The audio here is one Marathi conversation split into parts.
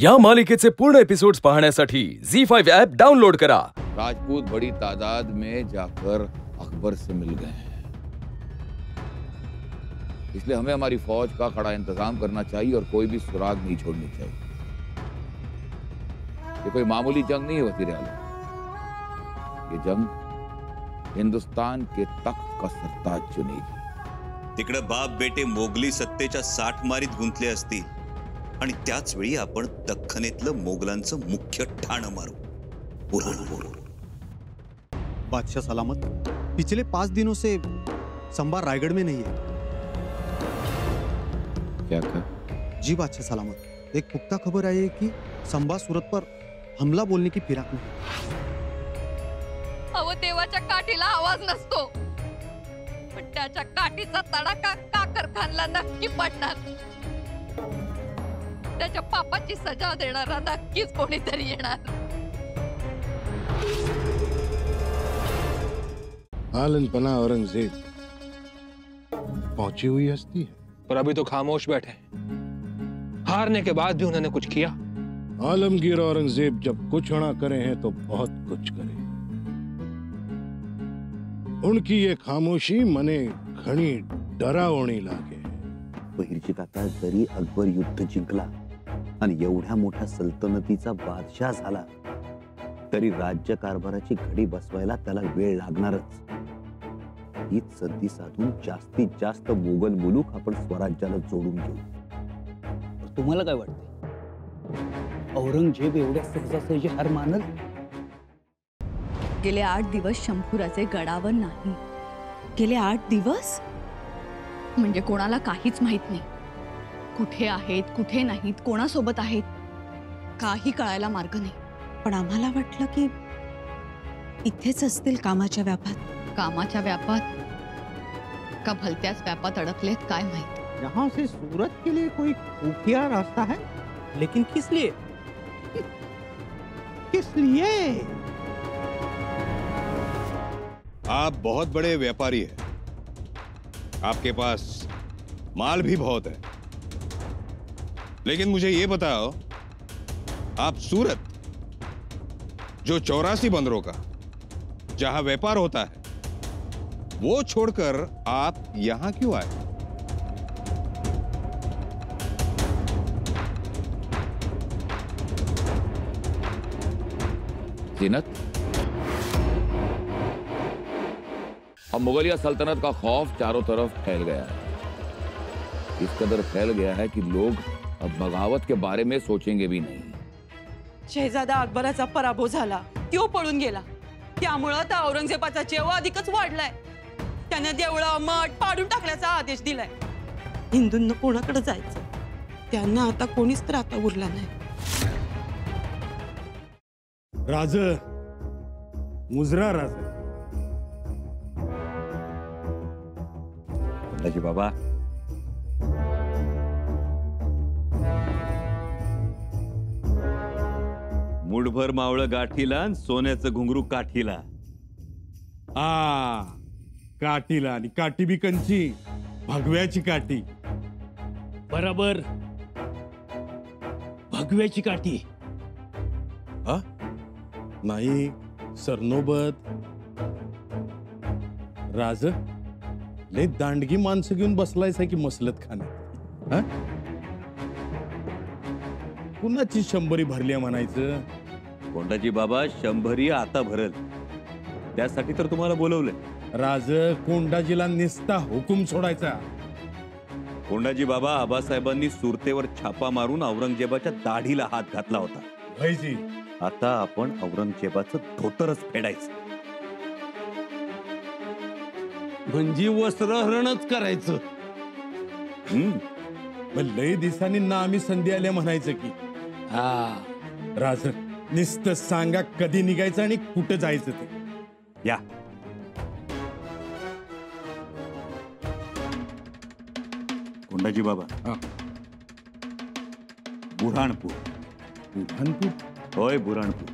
या मालिकेचे पूर्ण एपिसोड्स पाहण्यासाठी ZEE5 ऐप डाउनलोड करा। राजपूत बड़ी तादाद में जाकर अकबर से मिल गए हैं, इसलिए हमें हमारी फौज का कड़ा इंतजाम करना चाहिए और कोई भी सुराग नहीं छोड़नी चाहिए। ये कोई मामूली जंग नहीं है वज़ीर आला, ये जंग हिंदुस्तान के तख्त का सरताज चुनेगी। तिकडे बाप बेटे मोगली सत्तेच्या 60 मारीत गुंतले असतील आणि त्याच वेळी आपण दख्खनेतलं मोगलांचं मुख्य ठाण मारू। बुरहानपूर। बादशाह सलामत, पिछले 5 दिनों से संबा रायगढ़ में नहीं है। क्या कहा? जी बादशाह सलामत, एक पुख्ता खबर आई है कि संबा सूरत पर हमला बोलने की फिराक में। अहो देवाच्या काठीला आवाज नसतो, पण त्याच्या काठीचा तडाखा काकर खानला नक्की पडणार। त्याच्या पापाची सजा देणारा नक्कीच कोणीतरी येणार। आलन पना औरंगजेब पहुंची हुई हस्ती है, पर अभी तो खामोश बैठे हैं। हारने के बाद भी उन्होंने कुछ किया? आलमगीर औरंगजेब जब कुछ ना करे हैं तो बहुत कुछ करे। उनकी ये खामोशी मने घणी डरावणी लागे। पहिरची काका जरी अकबर युद्ध जिंकला आणि एवढ्या मोठ्या सल्तनतीचा बादशाह झाला तरी राज्य कारभाराची घडी बसवायला त्याला वेळ लागणारच। हीच संधी साधून जास्तीत जास्त मोगल मुलूक आपण स्वराज्याला जोडून घेऊ। तुम्हाला काय वाटतं, औरंगजेब एवढ्या सहजासहजी हार मानल? गेले 8 दिवस शंभूराजे गडावर नाही। गेले 8 दिवस म्हणजे कोणाला काहीच माहित नाही। कुठे आहेत, कुठे नाहीत, कोणासोबत आहेत, काही कळायला मार्ग नाही। पण आम्हाला वाटलं की इथेच असतील कामाच्या व्यापात। कामाच्या व्यापात का भलत्याच व्यापात अडकलेत काय माहित। यहाँ से सूरत के लिए कोई खुफिया रास्ता है, लेकिन किस लिए? किस लिए? आप बहुत बड़े व्यापारी हैं, आपके पास माल भी बहुत है, लेकिन मुझे ये बताओ, आप सूरत जो 84 बंदरों का जहां व्यापार होता है वो छोड़कर आप यहां क्यों आए? जीनत, अब मुगलिया सल्तनत का खौफ चारों तरफ फैल गया है। इस कदर फैल गया है कि लोग अब बगावत के बारे में सोचेंगे भी नहीं। शहजादा अकबराचा पराभव झाला, तो पळून गेला, त्यामुळे आता औरंगजेबाचा चेवा अधिकच वाढलाय। त्याने देवळा मठ पाडून टाकण्याचा आदेश दिलाय। हिंदूंना कोणाकडे जायचं, त्यांना आता कोणीच तर आता उरला नाही। राज मुजरा राज दाजी बाबा, मुठभर मावळं गाठीला आणि सोन्याचं घुंगरू काठीला। काठीला आणि काठी बी कंची भगव्याची काठी। बरोबर, भगव्याची काठी। नाही सरनोबत राज लय दांडगी माणसं घेऊन बसलायस की मसलत खाण्यात। कुणाची 100 भरली म्हणायचं? कोंडाजी बाबा 100 आता भरल, त्यासाठी तर तुम्हाला बोलवलंय। राज कोंडाजीला निस्ता हुकूम सोडायचा। कोंडाजी बाबा, आबासाहेबांनी सुरतेवर छापा मारून औरंगजेबाच्या दाढीला हात घातला होता। भाईजी, आता आपण औरंगजेबाचं धोतरच फेडायचं। म्हणजे वस्त्रहरणच करायचं। लय दिवसांनी ना आम्ही संधी आल्या म्हणायचं की। राज निस्त सांगा कधी निघायचं आणि कुठं जायचं ते। या कोंडाजी बाबा, बुरहानपूर। बुरहानपूर? होय, बुरहानपूर।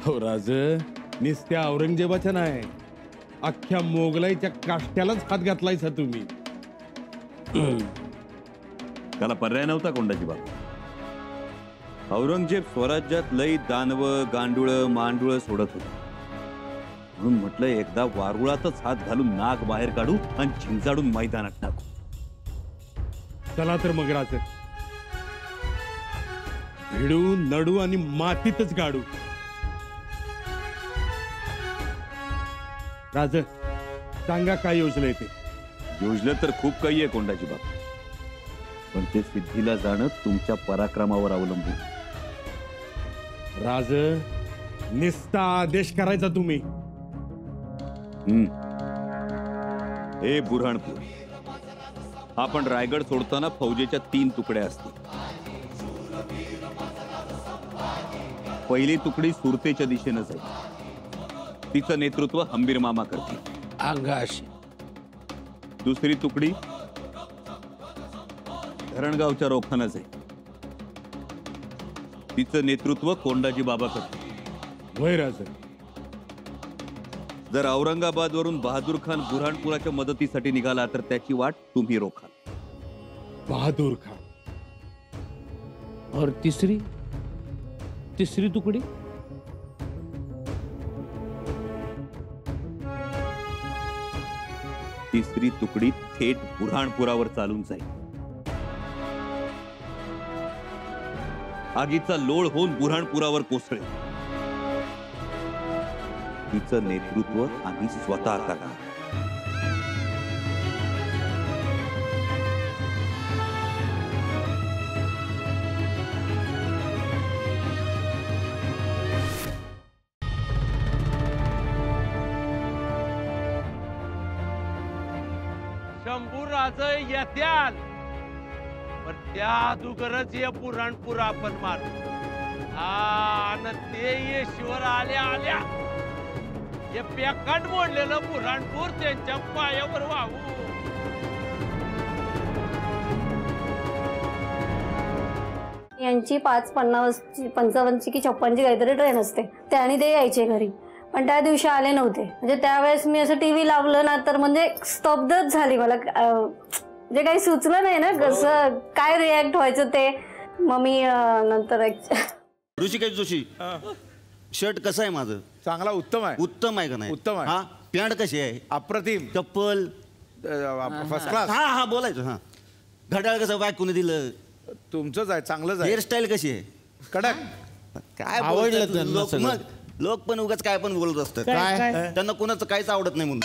हो राज, निस्त्या औरंगजेबाच्या नाही, अख्ख्या मोगलाईच्या काष्ट्यालाच हात घातलायसा तुम्ही। त्याला पर्याय नव्हता कोंडाजी बाबा. औरंगजेब स्वराज्यात लई दानव गांडुळ मांडुळ सोडत होते, म्हणून म्हटलं एकदा वारुळातच हात घालून नाक बाहेर काढू आणि झिंजाडून मैदानात टाकू. चला तर मग राज, भिडू नडू आणि मातीतच गाडू. राज सांगा काय योजलंय ते. योजलं तर खूप काही आहे कोंडाजी बाबा, पण ते सिद्धीला जाणं तुमच्या पराक्रमावर अवलंबून. राज निस्ता आदेश करायचा तुम्ही. हे बुऱ्हाणपूर, आपण रायगड सोडताना फौजेच्या 3 तुकड्या असतील. पहिली तुकडी सुरतेच्या दिशेनं जाईल, तिचं नेतृत्व हंबीर मामा करतील. अंगाशी. दुसरी तुकडी धरणगावच्या रोखानं जाईल, तिचं नेतृत्व कोंडाजी बाबा करतील. वय राज. जर औरंगाबाद वरून बहादूर खान बुऱ्हाणपुराच्या मदतीसाठी निघाला तर त्याची वाट तुम्ही रोखाल. बहादूर खान. और तीसरी तुकड़ी? तिसरी तुकडी थेट बुऱ्हाणपुरावर चालून जाईल. आगीचा लोळ होऊन बुऱ्हाणपुरावर कोसळेल. तिचं नेतृत्व आम्ही स्वतः करणार. शंभू राज येत्याल, पण त्या अगोदरच हे बुऱ्हाणपूर आपण मारू. आणि ते येशीवर आल्या आल्या हे पेकाट मोडलेलं बुऱ्हाणपूर त्यांच्या पायावर वाहू. यांची 5:55 की 56 काहीतरी ट्रेन असते, त्याने ते यायचे घरी, पण त्या दिवशी आले नव्हते. म्हणजे त्यावेळेस मी असं टीव्ही लावलं ना तर म्हणजे स्तब्धच झाली. मला म्हणजे काही सुचलं नाही ना कसं काय रिॲक्ट व्हायचं ते. मग मी नंतर ऋषिकेश जोशी, शर्ट कसं आहे माझं? चांगला, उत्तम आहे. उत्तम आहे का नाही? उत्तम आहे. हा, पॅन्ट कशी आहे? अप्रतिम. चप्पल फर्स्ट क्लास. हा बोलायचं. हा, घड्याळ कसं बाय कोणी दिलं? तुमचंच आहे, चांगलंच आहे. हेअरस्टाईल कशी आहे? कडक. काय आवडलं लोक? मग लोक पण उगाच काय पण बोलत असतात. काय? त्यांना कोणाचं काहीच आवडत नाही म्हणून.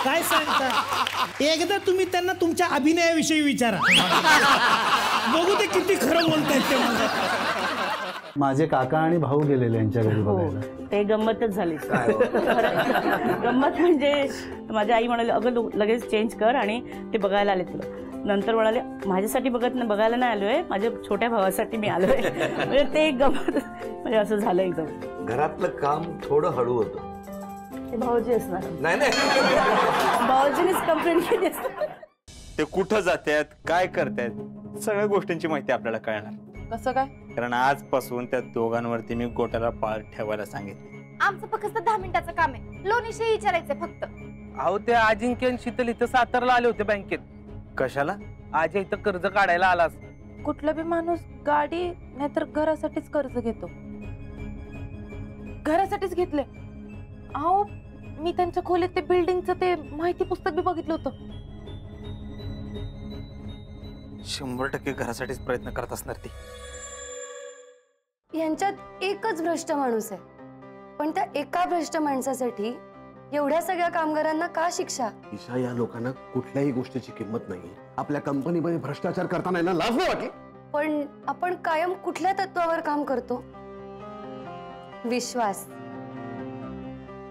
काय सांगता? एकदा तुम्ही त्यांना तुमच्या अभिनयाविषयी विचारा, बघू ते किती खरं बोलतायत ते. माझे काका आणि भाऊ गेलेले यांच्या घरी बघायला. ते गंमतच झाली. गंमत म्हणजे माझी आई म्हणाली, अगं लगेच चेंज कर, आणि ते बघायला आले तुला. नंतर म्हणाले, माझ्यासाठी बघायला नाही आलोय, माझ्या छोट्या भावासाठी मी आलोय. म्हणजे ते एक गंमत म्हणजे असं झालं एकदम. घरातलं काम थोडं हळू होतं. ते भाऊजी असणार. नाही भाऊजीनेच कंप्लेंट केली असणार. ते कुठं जातात, काय करतायत, सगळ्या गोष्टींची माहिती आपल्याला कळणार. कसं काय? कारण आजपासून त्या दोघांवरती मी गोट्याला पाळ ठेवायला सांगितले. आमचं फक्त 10 मिनिटाचं काम आहे, लोणीशी विचारायचंय फक्त. अहो, ते अजिंक्य आणि शीतल इथं सातारला आले होते बँकेत. कशाला? आज इथं कर्ज काढायला आलास. कुठला बी माणूस गाडी नाहीतर घरासाठीच कर्ज घेतो. घरासाठीच घेतले. अहो, मी त्यांच्या खोलीत ते बिल्डिंगचं ते माहिती पुस्तक बी बघितलं होतं. 100% घरासाठीच प्रयत्न करत असणार ती. यांच्यात एकच भ्रष्ट माणूस आहे, पण त्या एका भ्रष्ट माणसासाठी एवढ्या सगळ्या कामगारांना का शिक्षा? ईशा, या लोकांना कुठल्याही गोष्टीची किंमत नाही. आपल्या कंपनीमध्ये भ्रष्टाचार करताना यांना लाज नाही वाटली? पण आपण कायम कुठल्या तत्वावर काम करतो? विश्वास.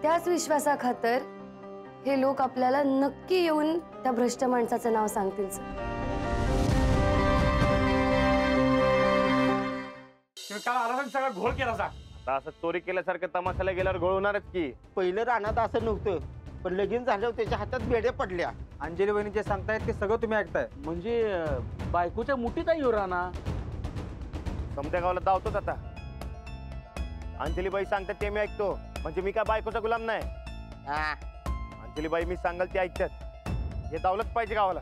त्याच विश्वासाखातर हे लोक आपल्याला नक्की येऊन त्या भ्रष्ट माणसाचं नाव सांगतील. काल आला सगळा घोळ केला सा. आता असं चोरी केल्यासारखं तमाशाला गेल्यावर घोळ होणारच की. पहिलं रानात असं नव्हतं, पण लगीन झाल्यावर त्याच्या हातात बेड्या पडल्या. अंजली बहिणी जे सांगतायत ते सगळं तुम्ही ऐकताय. म्हणजे बायकोच्या मुठीत आहे राणा. समत्या गावाला धावतोच आता. अंजलीबाई सांगतात ते मी ऐकतो, म्हणजे मी काय बायकोचा गुलाम नाही. अंजलीबाई मी सांगाल ते ऐकतात. हे दौलत पाहिजे गावाला.